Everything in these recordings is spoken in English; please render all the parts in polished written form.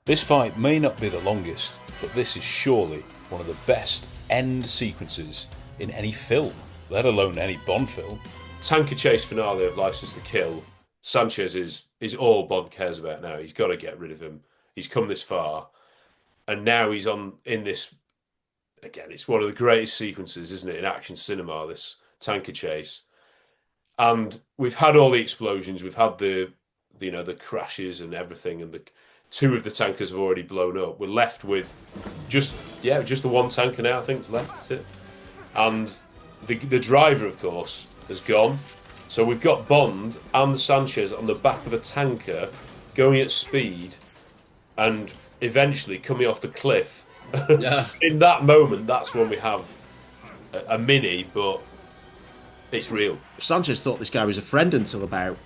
This fight may not be the longest, but this is surely one of the best end sequences in any film, let alone any Bond film. Tanker chase finale of License to Kill. Sanchez is all Bond cares about now. He's got to get rid of him. He's come this far, and now he's in this. Again, it's one of the greatest sequences, isn't it, in action cinema? This tanker chase, and we've had all the explosions. We've had the crashes and everything, and the two of the tankers have already blown up. We're left with just the one tanker now. I think is left, is it? And the driver, of course, has gone. So we've got Bond and Sanchez on the back of a tanker going at speed and eventually coming off the cliff. Yeah. In that moment, that's when we have a mini, but it's real. Sanchez thought this guy was a friend until about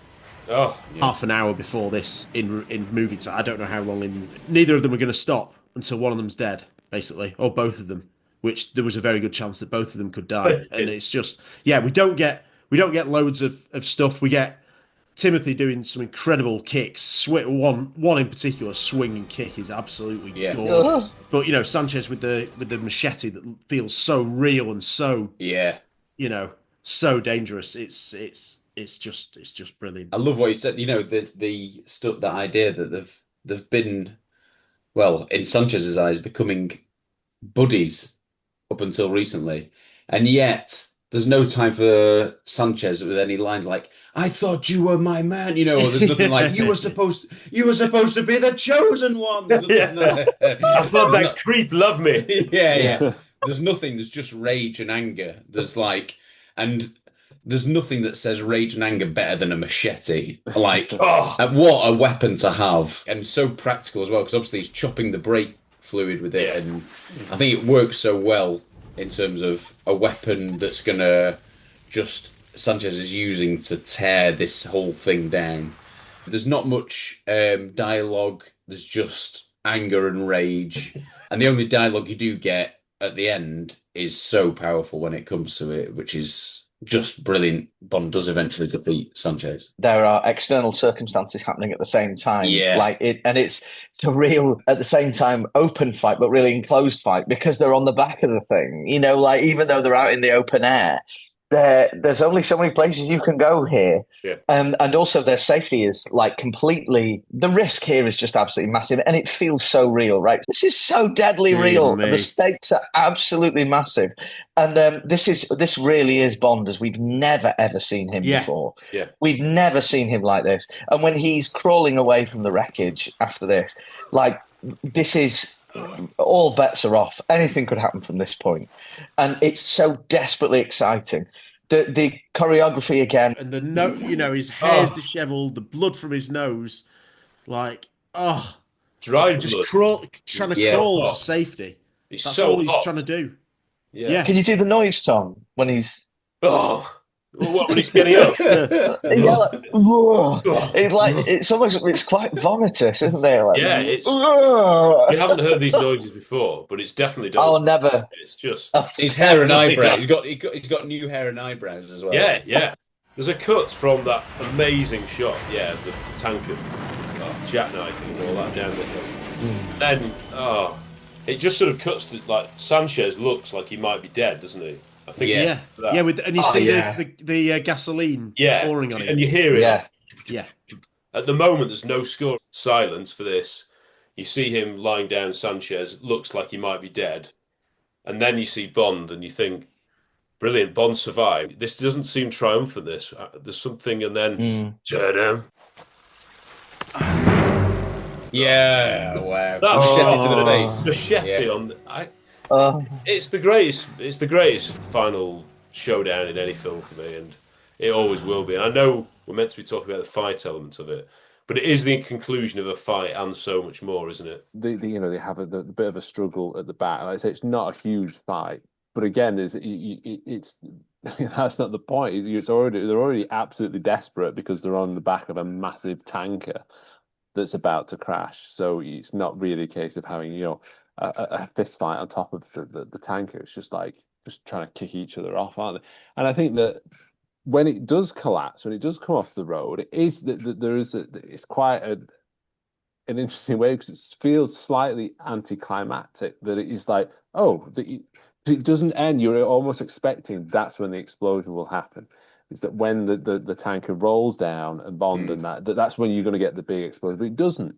half an hour before this in movie time. I don't know how long. Neither of them are going to stop until one of them's dead, basically, or both of them. Which there was a very good chance that both of them could die. And it's just, we don't get loads of stuff. We get Timothy doing some incredible kicks. One in particular, swinging kick is absolutely gorgeous. But Sanchez with the machete that feels so real and so so dangerous. It's just brilliant. I love what you said. The idea that they've been, well, in Sanchez's eyes, becoming buddies up until recently, and yet there's no time for Sanchez with any lines like "I thought you were my man," or there's nothing like you were supposed to be the chosen one. I thought that creep loved me. Yeah. There's nothing. There's just rage and anger. And there's nothing that says rage and anger better than a machete. Like, what a weapon to have, and so practical as well, because obviously he's chopping the brake fluid with it, and I think it works so well in terms of a weapon that's gonna just Sanchez is using to tear this whole thing down. There's not much dialogue. There's just anger and rage, and the only dialogue you do get at the end is so powerful when it comes to it, which is just brilliant. Bond does eventually defeat Sanchez. There are external circumstances happening at the same time. Yeah. It's a real, at the same time, open fight, but really enclosed fight, because they're on the back of the thing. Even though they're out in the open air, there's only so many places you can go here. Yeah. And also their safety is completely, the risk here is just absolutely massive, and it feels so real, right? This is so deadly real. The stakes are absolutely massive. And this really is Bond as we've never ever seen him before. Yeah. We've never seen him like this. And when he's crawling away from the wreckage after this, this is, all bets are off. Anything could happen from this point. And it's so desperately exciting. The choreography again. And his hair's disheveled, the blood from his nose, dry just blood. trying to crawl to safety. That's all he's trying to do. Yeah. Can you do the noise, Tom, when he's... When he's getting up? It's quite vomitous, isn't it? You haven't heard these noises before, but it's definitely done. Oh, never. It's just his hair and eyebrows. He's got new hair and eyebrows as well. Yeah. There's a cut from that amazing shot, of the tanker jackknifing and all that down the hill. Then, it just sort of cuts to Sanchez looks like he might be dead, doesn't he? I think. And you see the gasoline pouring on him, and you hear it. Yeah. At the moment, there's no score. Silence for this. You see him lying down. Sanchez looks like he might be dead, and then you see Bond, and you think, "Brilliant, Bond survived." This doesn't seem triumphant. There's something, and then ta-da. Yeah, wow. That machete to the face. Machete on. It's the greatest final showdown in any film for me, and it always will be. And I know we're meant to be talking about the fight element of it, but it is the conclusion of a fight and so much more, isn't it? They have a bit of a struggle at the back. Like I say, it's not a huge fight, but again, it's that's not the point. They're already absolutely desperate because they're on the back of a massive tanker that's about to crash. So it's not really a case of having a fist fight on top of the tanker. It's just trying to kick each other off, aren't they? And I think that when it does collapse, when it does come off the road, it is that it's quite an interesting way because it feels slightly anticlimactic. That it is like, oh, it doesn't end. You're almost expecting that's when the explosion will happen. Is that when the tanker rolls down and Bond and that's when you're going to get the big explosion, but it doesn't.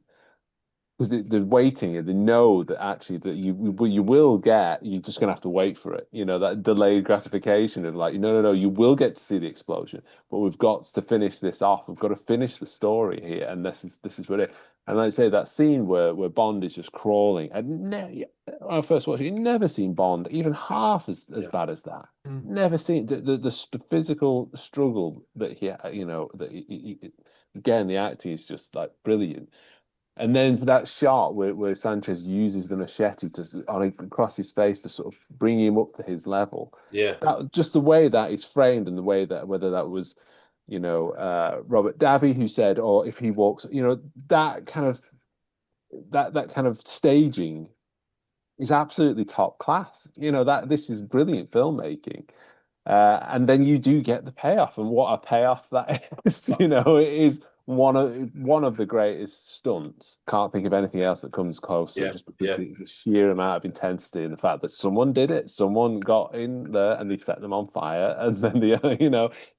Because they're waiting, and they know that actually that you will get. You're just going to have to wait for it. You know, that delayed gratification of like, no, you will get to see the explosion, but we've got to finish this off. We've got to finish the story here, and this is what it. And like I say, that scene where Bond is just crawling, and when I first watched it, you've never seen Bond even half as bad as that. Never seen the physical struggle that again, the acting is just like brilliant. And then for that shot where Sanchez uses the machete across his face to sort of bring him up to his level. Yeah. Just the way that is framed and the way that whether that was, Robert Davi who said, or if he walks, that kind of staging is absolutely top class. That this is brilliant filmmaking. And then you do get the payoff, and what a payoff that is. It is one of the greatest stunts. Can't think of anything else that comes close. Just because the sheer amount of intensity and the fact that someone did it, someone got in there and they set them on fire, and then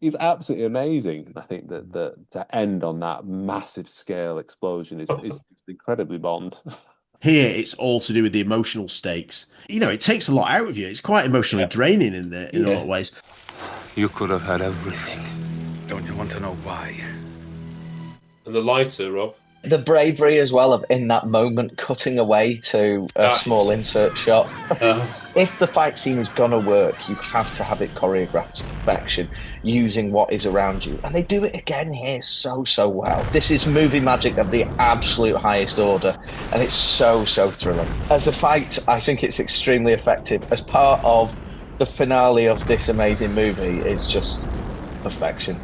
it's absolutely amazing. I think that to end on that massive scale explosion is incredibly Bond. Here, it's all to do with the emotional stakes. It takes a lot out of you. It's quite emotionally draining in a lot of ways. You could have had everything. Don't you want to know why? And the lighter, Rob. The bravery as well of in that moment cutting away to a small insert shot. If the fight scene is gonna work, you have to have it choreographed to perfection using what is around you. And they do it again here so well. This is movie magic of the absolute highest order, and it's so thrilling. As a fight, I think it's extremely effective. As part of the finale of this amazing movie, it's just perfection.